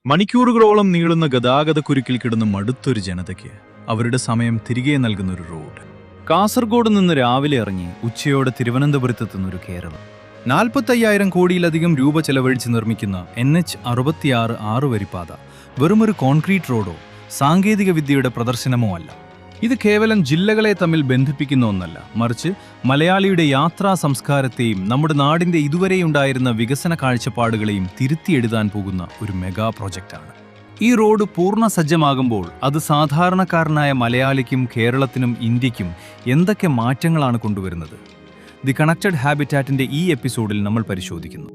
മണിക്കൂറുകളോളം നീളുന്ന ഗതാഗതക്കുരുക്കിൽ കിടന്ന് മടുത്തൊരു ജനതയ്ക്ക് അവരുടെ സമയം തിരികെ നൽകുന്ന ഒരു റോഡ്. കാസർഗോഡ് നിന്ന് രാവിലെ ഇറങ്ങി ഉച്ചയോടെ തിരുവനന്തപുരത്തെത്തുന്നൊരു കേരളം. 45,000 കോടിയിലധികം രൂപ ചെലവഴിച്ച് നിർമ്മിക്കുന്ന NH66 ആറുവരിപ്പാത വെറുമൊരു കോൺക്രീറ്റ് റോഡോ സാങ്കേതിക വിദ്യയുടെ പ്രദർശനമോ അല്ല. ഇത് കേവലം ജില്ലകളെ തമ്മിൽ ബന്ധിപ്പിക്കുന്ന ഒന്നല്ല, മറിച്ച് മലയാളിയുടെ യാത്രാ സംസ്കാരത്തെയും നമ്മുടെ നാടിന്റെ ഇതുവരെയുണ്ടായിരുന്ന വികസന കാഴ്ചപ്പാടുകളെയും തിരുത്തിയെഴുതാൻ പോകുന്ന ഒരു മെഗാ പ്രോജക്റ്റാണ്. ഈ റോഡ് പൂർണ്ണ സജ്ജമാകുമ്പോൾ അത് സാധാരണക്കാരനായ മലയാളിക്കും കേരളത്തിനും ഇന്ത്യക്കും എന്തൊക്കെ മാറ്റങ്ങളാണ് കൊണ്ടുവരുന്നത്? ദി കണക്റ്റഡ് ഹാബിറ്റാറ്റിന്റെ ഈ എപ്പിസോഡിൽ നമ്മൾ പരിശോധിക്കുന്നു.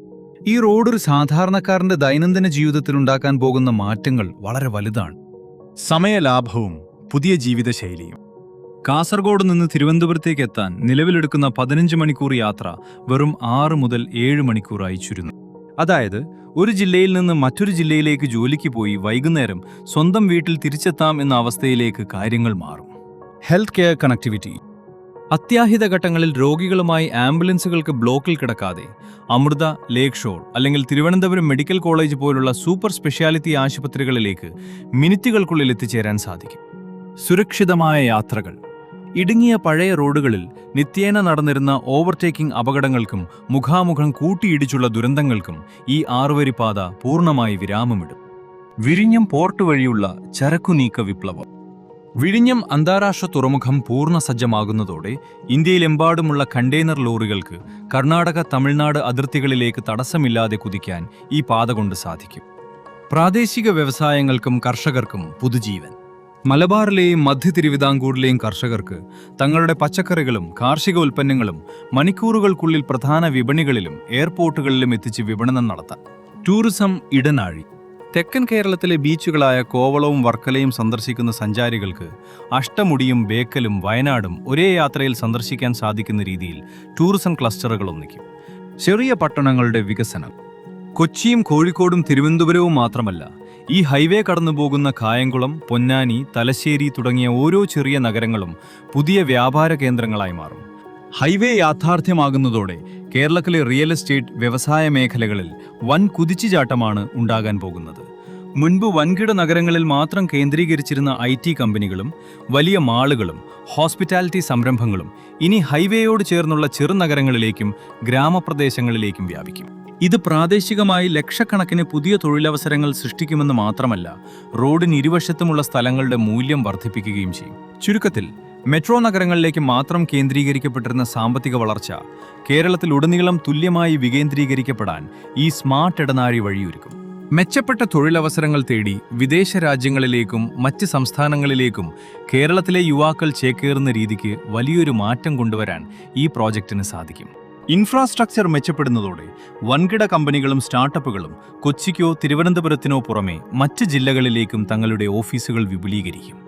ഈ റോഡ് ഒരു സാധാരണക്കാരന്റെ ദൈനംദിന ജീവിതത്തിൽ ഉണ്ടാക്കാൻ പോകുന്ന മാറ്റങ്ങൾ വളരെ വലുതാണ്. സമയലാഭവും പുതിയ ജീവിതശൈലിയും. കാസർഗോഡ് നിന്ന് തിരുവനന്തപുരത്തേക്ക് എത്താൻ നിലവിലെടുക്കുന്ന 15 മണിക്കൂർ യാത്ര വെറും 6 മുതൽ 7 മണിക്കൂറായി ചുരുങ്ങും. അതായത് ഒരു ജില്ലയിൽ നിന്ന് മറ്റൊരു ജില്ലയിലേക്ക് ജോലിക്ക് പോയി വൈകുന്നേരം സ്വന്തം വീട്ടിൽ തിരിച്ചെത്താം എന്ന അവസ്ഥയിലേക്ക് കാര്യങ്ങൾ മാറും. Health care connectivity. അത്യാഹിത ഘട്ടങ്ങളിൽ രോഗികളുമായി ആംബുലൻസുകൾക്ക് ബ്ലോക്കിൽ കിടക്കാതെ അമൃത, ലേക്ക് ഷോർ അല്ലെങ്കിൽ തിരുവനന്തപുരം മെഡിക്കൽ കോളേജ് പോലുള്ള സൂപ്പർ സ്പെഷ്യാലിറ്റി ആശുപത്രികളിലേക്ക് മിനിറ്റുകൾക്കുള്ളിൽ എത്തിച്ചേരാൻ സാധിക്കും. സുരക്ഷിതമായ യാത്രകൾ. ഇടുങ്ങിയ പഴയ റോഡുകളിൽ നിത്യേന നടന്നിരുന്ന ഓവർടേക്കിംഗ് അപകടങ്ങൾക്കും മുഖാമുഖം കൂട്ടിയിടിച്ചുള്ള ദുരന്തങ്ങൾക്കും ഈ ആറുവരിപ്പാത പൂർണ്ണമായി വിരാമമിടും. വിഴിഞ്ഞം പോർട്ട് വഴിയുള്ള ചരക്കുനീക്ക വിപ്ലവം. വിഴിഞ്ഞം അന്താരാഷ്ട്ര തുറമുഖം പൂർണ്ണ സജ്ജമാകുന്നതോടെ ഇന്ത്യയിലെമ്പാടുമുള്ള കണ്ടെയ്നർ ലോറികൾക്ക് കർണാടക, തമിഴ്നാട് അതിർത്തികളിലേക്ക് തടസ്സമില്ലാതെ കുതിക്കാൻ ഈ പാത കൊണ്ട് സാധിക്കും. പ്രാദേശിക വ്യവസായങ്ങൾക്കും കർഷകർക്കും പുതുജീവൻ. മലബാറിലെയും മധ്യ തിരുവിതാംകൂറിലെയും കർഷകർക്ക് തങ്ങളുടെ പച്ചക്കറികളും കാർഷിക ഉൽപ്പന്നങ്ങളും മണിക്കൂറുകൾക്കുള്ളിൽ പ്രധാന വിപണികളിലും എയർപോർട്ടുകളിലും എത്തിച്ച് വിപണനം നടത്താം. ടൂറിസം ഇടനാഴി. തെക്കൻ കേരളത്തിലെ ബീച്ചുകളായ കോവളവും വർക്കലയും സന്ദർശിക്കുന്ന സഞ്ചാരികൾക്ക് അഷ്ടമുടിയും ബേക്കലും വയനാടും ഒരേ യാത്രയിൽ സന്ദർശിക്കാൻ സാധിക്കുന്ന രീതിയിൽ ടൂറിസം ക്ലസ്റ്ററുകൾ ഒന്നിക്കും. ചെറിയ പട്ടണങ്ങളുടെ വികസനം. കൊച്ചിയും കോഴിക്കോടും തിരുവനന്തപുരവും മാത്രമല്ല, ഈ ഹൈവേ കടന്നുപോകുന്ന കായംകുളം, പൊന്നാനി, തലശ്ശേരി തുടങ്ങിയ ഓരോ ചെറിയ നഗരങ്ങളും പുതിയ വ്യാപാര കേന്ദ്രങ്ങളായി മാറും. ഹൈവേ യാഥാർത്ഥ്യമാകുന്നതോടെ കേരളത്തിലെ റിയൽ എസ്റ്റേറ്റ്, വ്യവസായ മേഖലകളിൽ വൻ കുതിച്ചുചാട്ടമാണ് ഉണ്ടാകാൻ പോകുന്നത്. മുൻപ് വൻകിട നഗരങ്ങളിൽ മാത്രം കേന്ദ്രീകരിച്ചിരുന്ന IT കമ്പനികളും വലിയ മാളുകളും ഹോസ്പിറ്റാലിറ്റി സംരംഭങ്ങളും ഇനി ഹൈവേയോട് ചേർന്നുള്ള ചെറുനഗരങ്ങളിലേക്കും ഗ്രാമപ്രദേശങ്ങളിലേക്കും വ്യാപിക്കും. ഇത് പ്രാദേശികമായി ലക്ഷക്കണക്കിന് പുതിയ തൊഴിലവസരങ്ങൾ സൃഷ്ടിക്കുമെന്ന് മാത്രമല്ല, റോഡിന് ഇരുവശത്തുമുള്ള സ്ഥലങ്ങളുടെ മൂല്യം വർദ്ധിപ്പിക്കുകയും ചെയ്യും. ചുരുക്കത്തിൽ, മെട്രോ നഗരങ്ങളിലേക്ക് മാത്രം കേന്ദ്രീകരിക്കപ്പെട്ടിരുന്ന സാമ്പത്തിക വളർച്ച കേരളത്തിലുടനീളം തുല്യമായി വികേന്ദ്രീകരിക്കപ്പെടാൻ ഈ സ്മാർട്ട് ഇടനാഴി വഴിയൊരുക്കും. മെച്ചപ്പെട്ട തൊഴിലവസരങ്ങൾ തേടി വിദേശ രാജ്യങ്ങളിലേക്കും മറ്റ് സംസ്ഥാനങ്ങളിലേക്കും കേരളത്തിലെ യുവാക്കൾ ചേക്കേറുന്ന രീതിക്ക് വലിയൊരു മാറ്റം കൊണ്ടുവരാൻ ഈ പ്രോജക്റ്റിന് സാധിക്കും. ഇൻഫ്രാസ്ട്രക്ചർ മെച്ചപ്പെടുന്നതോടെ വൻകിട കമ്പനികളും സ്റ്റാർട്ടപ്പുകളും കൊച്ചിക്കോ തിരുവനന്തപുരത്തിനോ പുറമെ മറ്റ് ജില്ലകളിലേക്കും തങ്ങളുടെ ഓഫീസുകൾ വിപുലീകരിക്കും.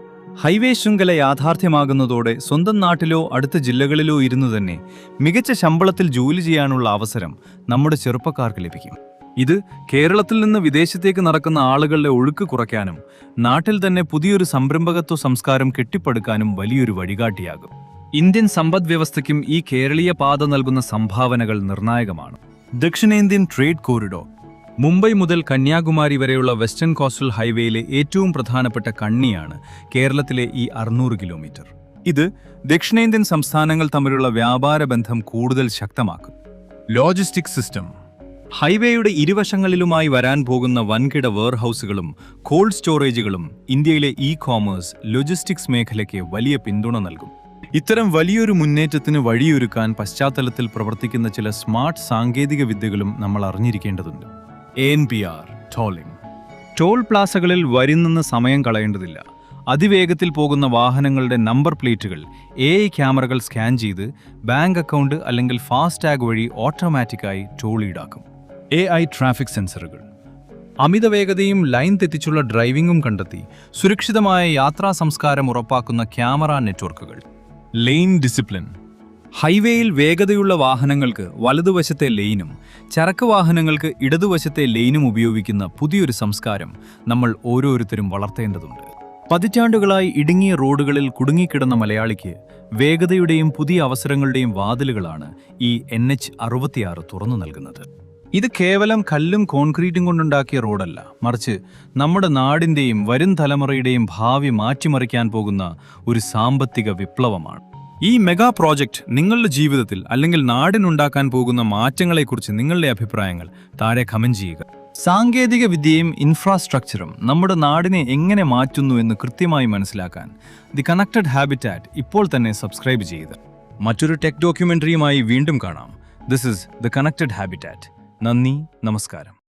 ഹൈവേ ശൃംഖല യാഥാർത്ഥ്യമാകുന്നതോടെ സ്വന്തം നാട്ടിലോ അടുത്ത ജില്ലകളിലോ ഇരുന്നു തന്നെ മികച്ച ശമ്പളത്തിൽ ജോലി ചെയ്യാനുള്ള അവസരം നമ്മുടെ ചെറുപ്പക്കാർക്ക് ലഭിക്കും. ഇത് കേരളത്തിൽ നിന്ന് വിദേശത്തേക്ക് നടക്കുന്ന ആളുകളുടെ ഒഴുക്ക് കുറയ്ക്കാനും നാട്ടിൽ തന്നെ പുതിയൊരു സംരംഭകത്വ സംസ്കാരം കെട്ടിപ്പടുക്കാനും വലിയൊരു വഴികാട്ടിയാകും. ഇന്ത്യൻ സമ്പദ് വ്യവസ്ഥയ്ക്കും ഈ കേരളീയ പാത നൽകുന്ന സംഭാവനകൾ നിർണായകമാണ്. ദക്ഷിണേന്ത്യൻ ട്രേഡ് കോറിഡോർ. മുംബൈ മുതൽ കന്യാകുമാരി വരെയുള്ള വെസ്റ്റേൺ കോസ്റ്റൽ ഹൈവേയിലെ ഏറ്റവും പ്രധാനപ്പെട്ട കണ്ണിയാണ് കേരളത്തിലെ ഈ 600 കിലോമീറ്റർ. ഇത് ദക്ഷിണേന്ത്യൻ സംസ്ഥാനങ്ങൾ തമ്മിലുള്ള വ്യാപാര ബന്ധം കൂടുതൽ ശക്തമാക്കും. Logistic system. ഹൈവേയുടെ ഇരുവശങ്ങളിലുമായി വരാൻ പോകുന്ന വൻകിട വെയർഹൌസുകളും കോൾഡ് സ്റ്റോറേജുകളും ഇന്ത്യയിലെ കോമേഴ്സ്, ലോജിസ്റ്റിക്സ് മേഖലയ്ക്ക് വലിയ പിന്തുണ നൽകും. ഇത്തരം വലിയൊരു മുന്നേറ്റത്തിന് വഴിയൊരുക്കാൻ പശ്ചാത്തലത്തിൽ പ്രവർത്തിക്കുന്ന ചില സ്മാർട്ട് സാങ്കേതിക വിദ്യകളും നമ്മൾ അറിഞ്ഞിരിക്കേണ്ടതുണ്ട്. ANPR trawling. ടോൾ പ്ലാസകളിൽ വരി നിന്ന് സമയം കളയേണ്ടതില്ല. അതിവേഗത്തിൽ പോകുന്ന വാഹനങ്ങളുടെ നമ്പർ പ്ലേറ്റുകൾ AI ക്യാമറകൾ സ്കാൻ ചെയ്ത് ബാങ്ക് അക്കൗണ്ട് അല്ലെങ്കിൽ ഫാസ്ടാഗ് വഴി ഓട്ടോമാറ്റിക്കായി ടോൾ ഈടാക്കും. AI ട്രാഫിക് സെൻസറുകൾ. അമിതവേഗതയും ലൈൻ തെറ്റിച്ചുള്ള ഡ്രൈവിംഗും കണ്ടെത്തി സുരക്ഷിതമായ യാത്രാ സംസ്കാരം ഉറപ്പാക്കുന്ന ക്യാമറ നെറ്റ്വർക്കുകൾ. Lane discipline. ഹൈവേയിൽ വേഗതയുള്ള വാഹനങ്ങൾക്ക് വലതുവശത്തെ ലെയിനും ചരക്ക് വാഹനങ്ങൾക്ക് ഇടതുവശത്തെ ലെയിനും ഉപയോഗിക്കുന്ന പുതിയൊരു സംസ്കാരം നമ്മൾ ഓരോരുത്തരും വളർത്തേണ്ടതുണ്ട്. പതിറ്റാണ്ടുകളായി ഇടുങ്ങിയ റോഡുകളിൽ കുടുങ്ങിക്കിടന്ന മലയാളിക്ക് വേഗതയുടെയും പുതിയ അവസരങ്ങളുടെയും വാതിലുകളാണ് ഈ NH66 തുറന്നു നൽകുന്നത്. ഇത് കേവലം കല്ലും കോൺക്രീറ്റും കൊണ്ടുണ്ടാക്കിയ റോഡല്ല, മറിച്ച് നമ്മുടെ നാടിൻ്റെയും വരും തലമുറയുടെയും ഭാവി മാറ്റിമറിക്കാൻ പോകുന്ന ഒരു സാമ്പത്തിക വിപ്ലവമാണ്. ഈ മെഗാ പ്രോജക്റ്റ് നിങ്ങളുടെ ജീവിതത്തിൽ അല്ലെങ്കിൽ നാടിനുണ്ടാക്കാൻ പോകുന്ന മാറ്റങ്ങളെക്കുറിച്ച് നിങ്ങളുടെ അഭിപ്രായങ്ങൾ താഴെ കമന്റ് ചെയ്യുക. സാങ്കേതിക വിദ്യയും ഇൻഫ്രാസ്ട്രക്ചറും നമ്മുടെ നാടിനെ എങ്ങനെ മാറ്റുന്നു എന്ന് കൃത്യമായി മനസ്സിലാക്കാൻ ദി കണക്റ്റഡ് ഹാബിറ്റാറ്റ് ഇപ്പോൾ തന്നെ സബ്സ്ക്രൈബ് ചെയ്യുക. മറ്റൊരു ടെക് ഡോക്യുമെന്ററിയുമായി വീണ്ടും കാണാം. This is the connected habitat. നന്ദി, നമസ്കാരം.